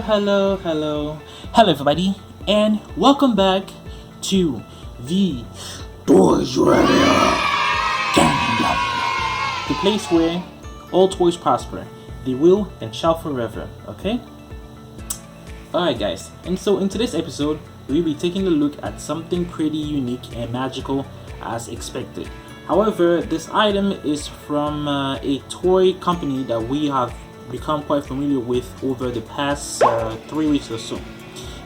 Hello everybody, and welcome back to the Toys Radio, the place where all toys prosper, they will and shall forever, okay? Alright guys, and so in today's episode, we'll be taking a look at something pretty unique and magical as expected. However, this item is from a toy company that we have become quite familiar with over the past 3 weeks or so,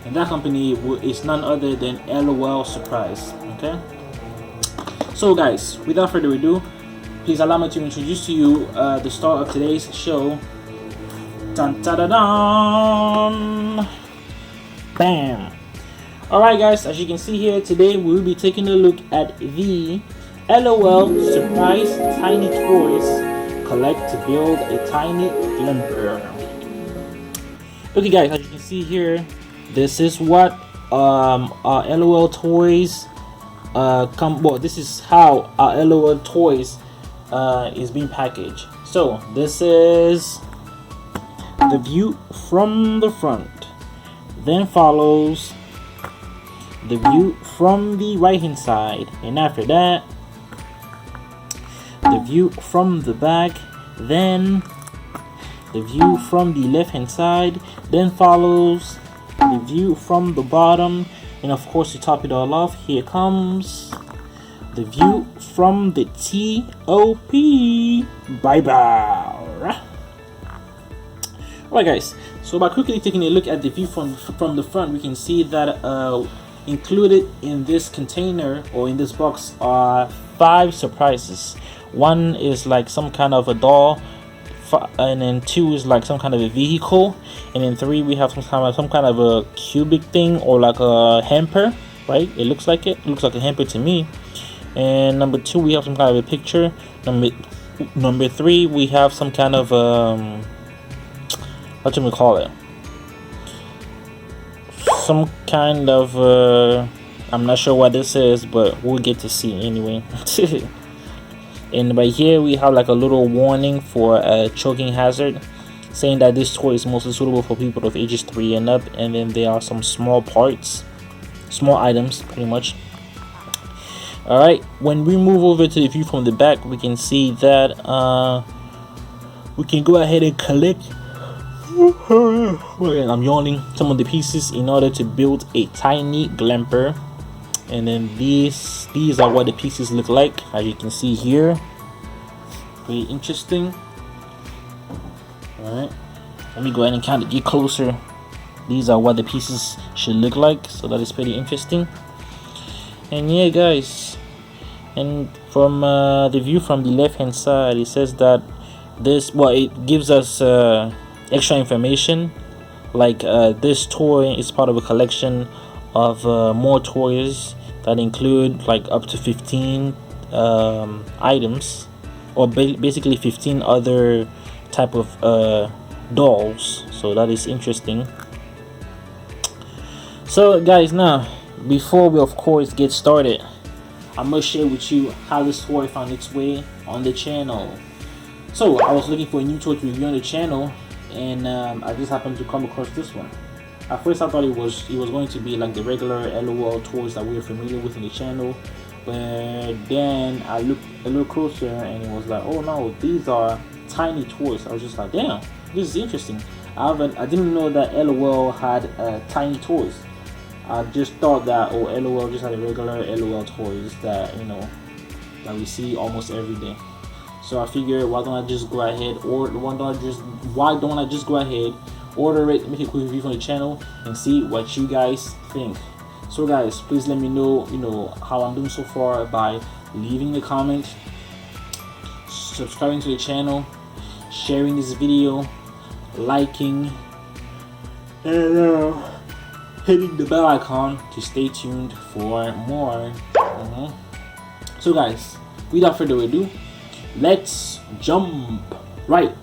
and that company is none other than L.O.L Surprise. Okay, so guys, without further ado, please allow me to introduce to you the star of today's show. Dun, da, da, dun. Bam. Alright guys, as you can see here, today we will be taking a look at the L.O.L Surprise Tiny Toys Collect to Build a Tiny Glamper. Okay guys, as you can see here, this is what our L.O.L toys this is how our L.O.L toys is being packaged. So this is the view from the front, then follows the view from the right hand side, and after that the view from the back, then the view from the left hand side, then follows the view from the bottom, and of course to top it all off, here comes the view from the top. Bye bye. Alright guys, so by quickly taking a look at the view from the front, we can see that included in this container or in this box are 5 surprises. 1 is like some kind of a doll, and then 2 is like some kind of a vehicle, and then 3 we have some kind of a cubic thing or like a hamper, right? It looks like a hamper to me. And number 2 we have some kind of a picture. Number 3 we have some kind of what do we call it? Some kind of I'm not sure what this is, but we'll get to see anyway. And right here we have like a little warning for a choking hazard, saying that this toy is mostly suitable for people of ages 3 and up. And then there are some small items pretty much. Alright, when we move over to the view from the back, we can see that we can go ahead and collect I'm yawning some of the pieces in order to build a tiny glamper. And then these are what the pieces look like, as you can see here. Very interesting. Alright, let me go ahead and kind of get closer. These are what the pieces should look like, so that is pretty interesting. And yeah guys, and from the view from the left hand side, it says that it gives us extra information, like this toy is part of a collection of more toys that include like up to 15 items, or basically 15 other type of dolls. So that is interesting. So guys, now before we of course get started, I'm gonna share with you how this toy found its way on the channel. So I was looking for a new toy to review on the channel, and I just happened to come across this one. At first I thought it was going to be like the regular L.O.L toys that we're familiar with in the channel, but then I looked a little closer and it was like, oh no, these are tiny toys. I was just like, damn, this is interesting. I didn't know that L.O.L had tiny toys. I just thought that L.O.L just had a regular L.O.L toys that that we see almost every day. So I figured, why don't I just go ahead, order it, make a quick review on the channel, and see what you guys think. So guys, please let me know how I'm doing so far by leaving a comment, subscribing to the channel, sharing this video, liking, and hitting the bell icon to stay tuned for more. So guys, without further ado, let's jump right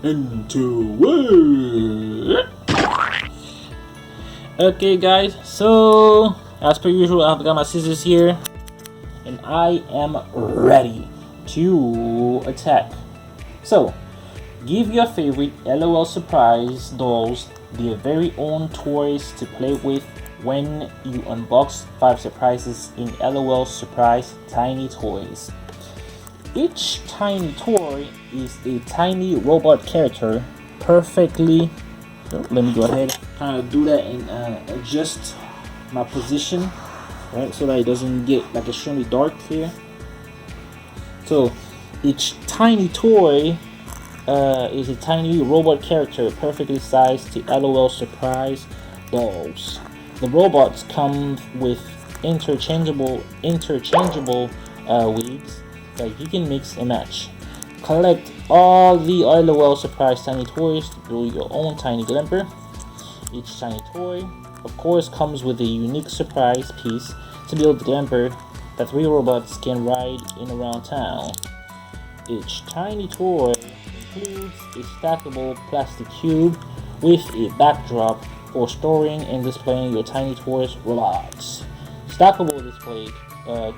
into it. Okay guys, so as per usual, I've got my scissors here and I am ready to attack. So give your favorite L.O.L Surprise dolls their very own toys to play with when you unbox 5 surprises in LOL Surprise Tiny Toys. Each tiny toy is a tiny robot character perfectly. Let me go ahead kind of do that and adjust my position, right, so that it doesn't get like extremely dark here. So each tiny toy is a tiny robot character perfectly sized to LOL Surprise dolls. The robots come with interchangeable wigs that you can mix and match. Collect all the L.O.L Surprise Tiny Toys to build your own Tiny Glamper. Each tiny toy, of course, comes with a unique surprise piece to build the Glamper that 3 robots can ride in around town. Each tiny toy includes a stackable plastic cube with a backdrop for storing and displaying your Tiny Toys robots. Stackable display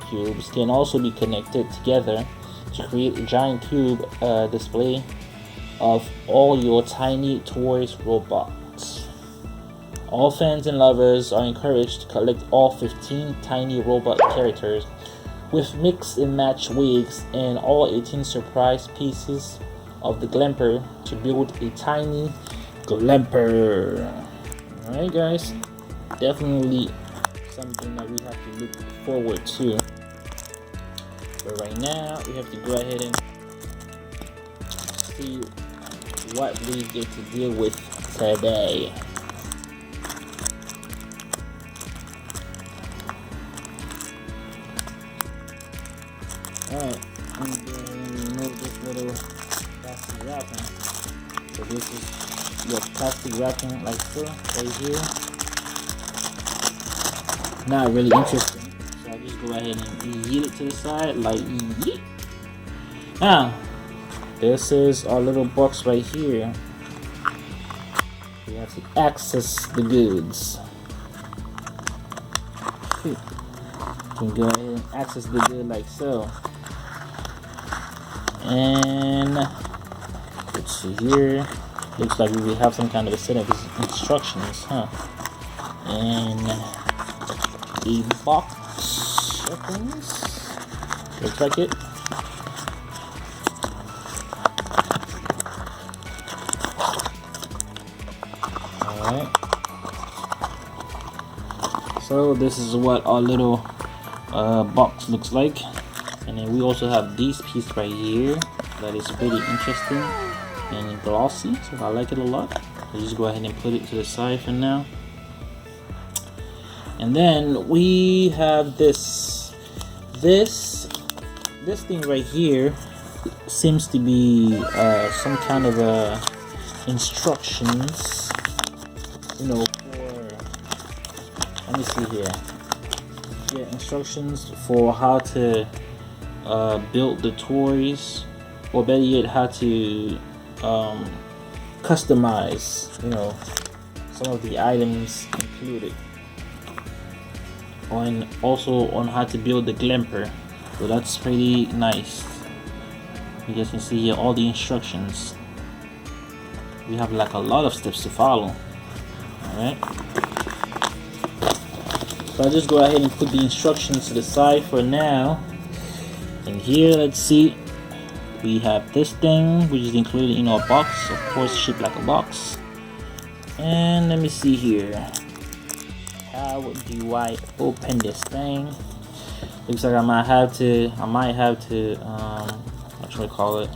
cubes can also be connected together to create a giant cube display of all your Tiny Toys robots. All fans and lovers are encouraged to collect all 15 tiny robot characters with mix and match wigs and all 18 surprise pieces of the Glamper to build a Tiny Glamper. Alright guys, definitely something that we have to look forward to. But right now, we have to go ahead and see what we get to deal with today. Alright, I'm going to remove this little plastic wrapping. So this is your plastic wrapping like so, right here. Not really interesting, so I'll just go ahead and yeet it to the side, like yeet. Now, this is our little box right here. We have to access the goods. You can go ahead and access the good like so. And let's see here. Looks like we have some kind of a set of instructions, huh? And a box of things. Looks like it. Alright. So this is what our little box looks like. And then we also have this piece right here that is pretty interesting and glossy, so I like it a lot. I'll just go ahead and put it to the side for now. And then we have this thing right here. Seems to be some kind of instructions, you know, for, let me see here. Yeah, instructions for how to build the toys, or better yet, how to customize, you know, some of the items included, and also on how to build the Glamper. So that's pretty nice. You guys can see here all the instructions. We have like a lot of steps to follow. Alright, so I'll just go ahead and put the instructions to the side for now. And here, let's see, we have this thing which is included in our box, of course shaped like a box. And let me see here, how do I open this thing? Looks like I might have to what should I call it,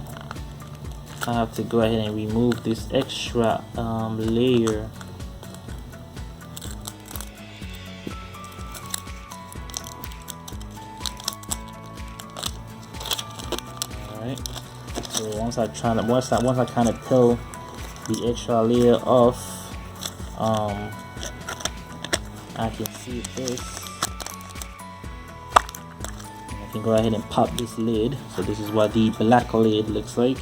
I have to go ahead and remove this extra layer. Alright, so once I kind of peel the extra layer off, I can see this. I can go ahead and pop this lid. So this is what the black lid looks like.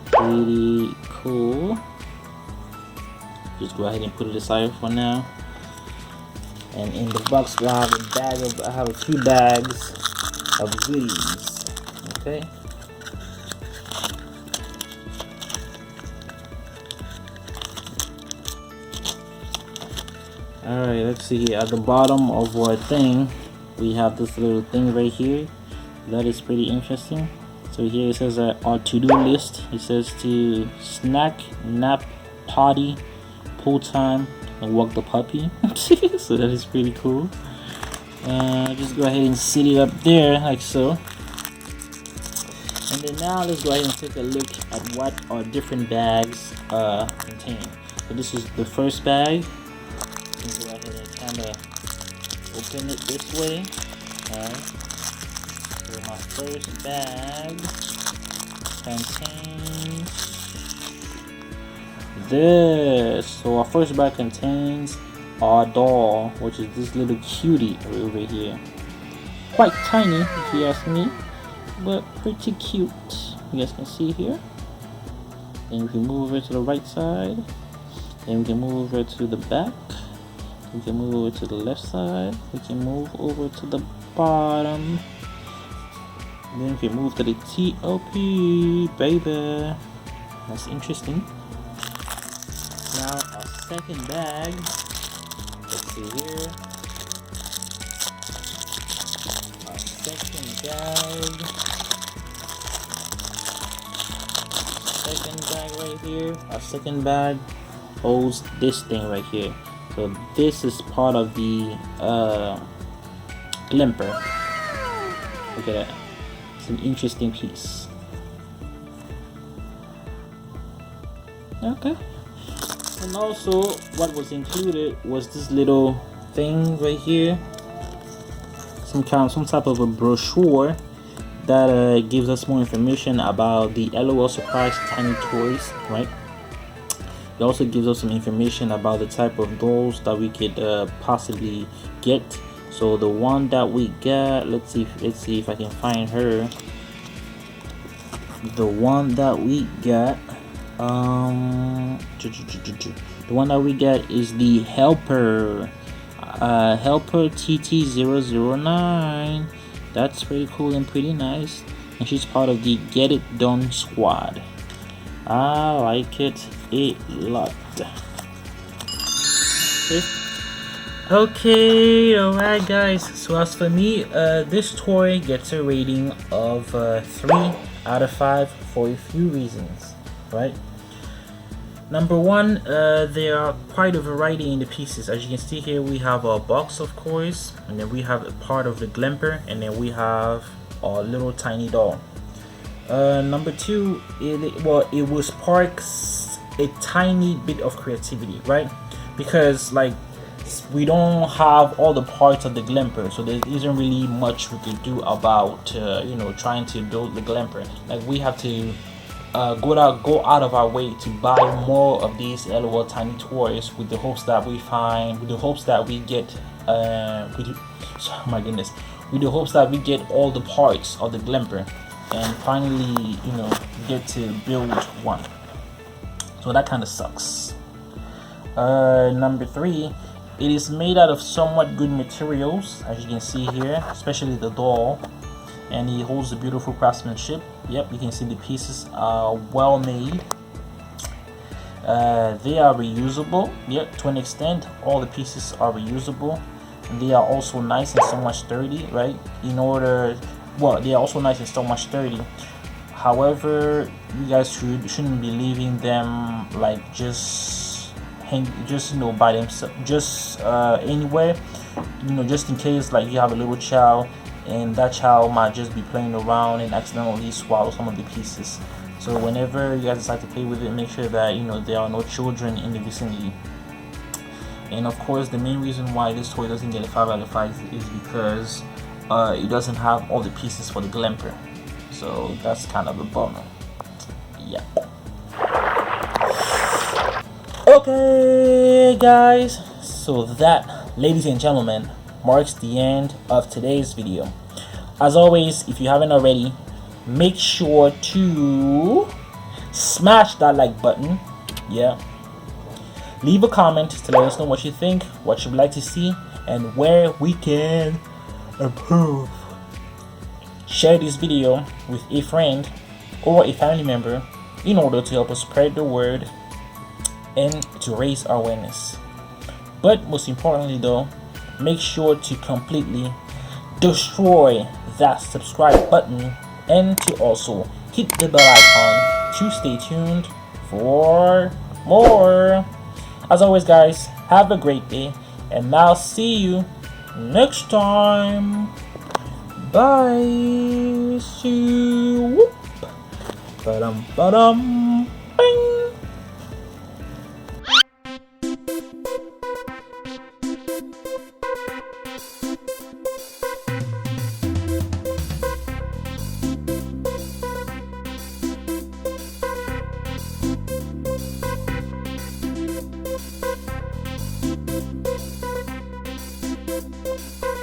Pretty cool. Just go ahead and put it aside for now. And in the box I have a few bags of goodies. Okay. Alright, let's see here. At the bottom of our thing, we have this little thing right here. That is pretty interesting. So here it says our to-do list. It says to snack, nap, potty, pool time, and walk the puppy. So that is pretty cool. Just go ahead and sit it up there like so. And then now let's go ahead and take a look at what our different bags contain. So this is the first bag. Go ahead and kind of open it this way. Alright. So my first bag contains this. So our first bag contains our doll, which is this little cutie over here. Quite tiny if you ask me, but pretty cute. You guys can see here. And we can move over to the right side. Then we can move over to the back. We can move over to the left side. We can move over to the bottom. And then we can move to the TOP, baby. That's interesting. Now our second bag. Let's see here. Our second bag. Second bag right here. Our second bag holds this thing right here. So this is part of the Glamper. Look at that. It's an interesting piece. Okay. And also what was included was this little thing right here. Some type of a brochure that gives us more information about the L.O.L surprise tiny toys, right? It also gives us some information about the type of dolls that we could possibly get. So the one that we got, let's see if I can find her. The one that we got, the one that we got is the Helper, Helper TT009. That's pretty cool and pretty nice, and she's part of the Get It Done squad. I like it a lot. Okay, alright guys, so as for me, this toy gets a rating of 3 out of 5 for a few reasons, right? Number one, there are quite a variety in the pieces. As you can see here, we have a box, of course, and then we have a part of the Glamper, and then we have a little tiny doll. Number two, it was sparks a tiny bit of creativity, right? Because like we don't have all the parts of the Glamper, so there isn't really much we could do about you know, trying to build the Glamper. Like we have to go out of our way to buy more of these L.O.L tiny toys with the hopes that we get with the hopes that we get all the parts of the Glamper and finally, you know, get to build one. So that kind of sucks. Number three, it is made out of somewhat good materials, as you can see here, especially the doll, and it holds a beautiful craftsmanship. Yep, you can see the pieces are well made. They are reusable. Yep, to an extent, all the pieces are reusable, and they are also nice and somewhat sturdy, right? They are also nice and somewhat sturdy. However, you guys shouldn't be leaving them like just you know, by themselves, just anywhere, you know, just in case like you have a little child and that child might just be playing around and accidentally swallow some of the pieces. So whenever you guys decide to play with it, make sure that, you know, there are no children in the vicinity. And of course, the main reason why this toy doesn't get a 5 out of 5 is because it doesn't have all the pieces for the Glamper. So that's kind of a bummer. Yeah. Okay guys, so that, ladies and gentlemen, marks the end of today's video. As always, if you haven't already, make sure to smash that like button. Yeah, leave a comment to let us know what you think, what you'd like to see, and where we can improve. Share this video with a friend or a family member in order to help us spread the word and to raise awareness. But most importantly though, make sure to completely destroy that subscribe button and to also hit the bell icon to stay tuned for more. As always guys, have a great day and I'll see you next time. Bye. See you. Ba-dum, ba-dum.